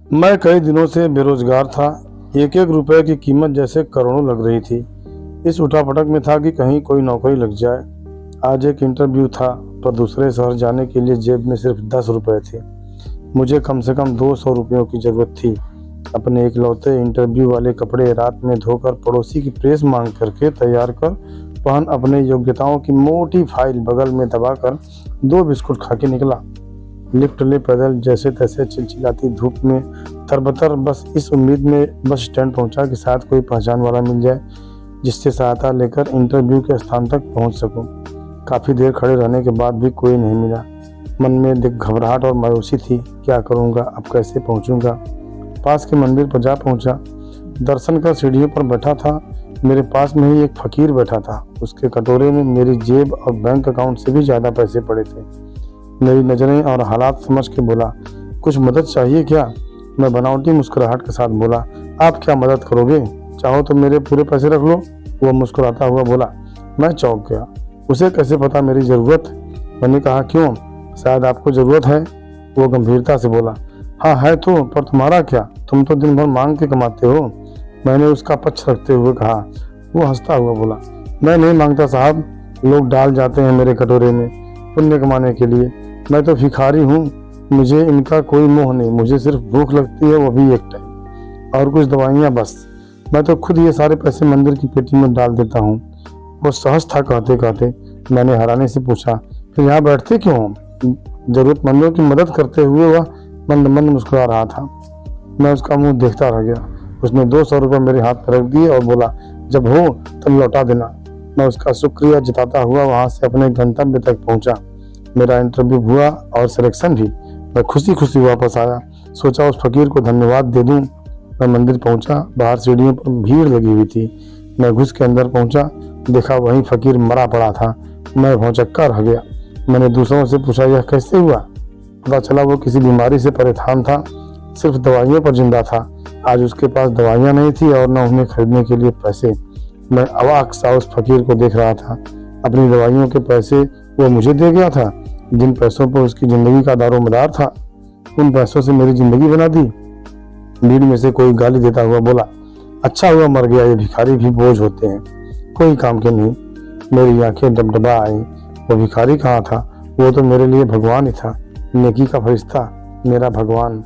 मैं कई दिनों से बेरोजगार था। एक एक रुपए की कीमत जैसे करोड़ों लग रही थी। इस उठापटक में था कि कहीं कोई नौकरी लग जाए। आज एक इंटरव्यू था, पर दूसरे शहर जाने के लिए जेब में सिर्फ 10 रुपए थे। मुझे कम से कम 200 रुपयों की जरूरत थी। अपने इकलौते इंटरव्यू वाले कपड़े रात में धोकर पड़ोसी की प्रेस मांग करके तैयार कर पहन अपने योग्यताओं की मोटी फाइल बगल में दबाकर 2 बिस्कुट खा के निकला। लिफ्ट ले पैदल जैसे तैसे चिलचिलाती धूप में तरबतर, बस इस उम्मीद में बस स्टैंड पहुंचा कि शायद कोई पहचान वाला मिल जाए जिससे सहायता लेकर इंटरव्यू के स्थान तक पहुंच सकूं। काफ़ी देर खड़े रहने के बाद भी कोई नहीं मिला। मन में घबराहट और मायूसी थी। क्या करूंगा, अब कैसे पहुंचूंगा? पास के मंदिर पर जा पहुंचा। दर्शन कर सीढ़ियों पर बैठा था। मेरे पास में ही एक फकीर बैठा था। उसके कटोरे में मेरी जेब और बैंक अकाउंट से भी ज़्यादा पैसे पड़े थे। मेरी नज़रें और हालात समझ के बोला, कुछ मदद चाहिए क्या? मैं बनावटी मुस्कुराहट के साथ बोला, आप क्या मदद करोगे? चाहो तो मेरे पूरे पैसे रख लो। वो मुस्कुराता हुआ बोला। मैं चौंक गया। उसे कैसे पता मेरी ज़रूरत? मैंने कहा, क्यों, शायद आपको ज़रूरत है। वो गंभीरता से बोला, हाँ है तो, पर तुम्हारा क्या? तुम तो दिन भर मांग के कमाते हो। मैंने उसका पक्ष रखते हुए कहा। वो हंसता हुआ बोला, मैं नहीं मांगता साहब, लोग डाल जाते हैं मेरे कटोरे में पुण्य कमाने के लिए। मैं तो भिखारी हूँ, मुझे इनका कोई मोह नहीं। मुझे सिर्फ भूख लगती है, वो भी एक टाइम, और कुछ दवाइयाँ बस। मैं तो खुद ये सारे पैसे मंदिर की पेटी में डाल देता हूँ। वो सहज था कहते कहते। मैंने हैरानी से पूछा, फिर यहाँ बैठते क्यों हो? जरूरतमंदों की मदद करते हुए वह मंद मंद मुस्कुरा रहा था। मैं उसका मुंह देखता रह गया। उसने 200 रुपये मेरे हाथ पर रख दिए और बोला, जब हो तब लौटा देना। मैं उसका शुक्रिया जताता हुआ वहाँ से अपने गंतव्य तक पहुँचा। मेरा इंटरव्यू हुआ और सिलेक्शन भी। मैं खुशी खुशी वापस आया। सोचा उस फकीर को धन्यवाद दे दूं। मैं मंदिर पहुंचा। बाहर सीढ़ियों पर भीड़ लगी हुई थी। मैं घुस के अंदर पहुंचा। देखा वहीं फकीर मरा पड़ा था। मैं भौचक्का रह गया। मैंने दूसरों से पूछा, यह कैसे हुआ? पता चला वो किसी बीमारी से परेशान था, सिर्फ दवाइयों पर जिंदा था। आज उसके पास दवाइयाँ नहीं थी और न उन्हें खरीदने के लिए पैसे। मैं अवाक सा उस फकीर को देख रहा था। अपनी दवाइयों के पैसे वो मुझे दे गया था। जिन पैसों पर उसकी जिंदगी का दारोमदार था, उन पैसों से मेरी जिंदगी बना दी। भीड़ में से कोई गाली देता हुआ बोला, अच्छा हुआ मर गया, ये भिखारी भी बोझ होते हैं, कोई काम के नहीं। मेरी आंखें डबडबा आई। वो भिखारी कहाँ था? वो तो मेरे लिए भगवान ही था, नेकी का फरिश्ता, मेरा भगवान।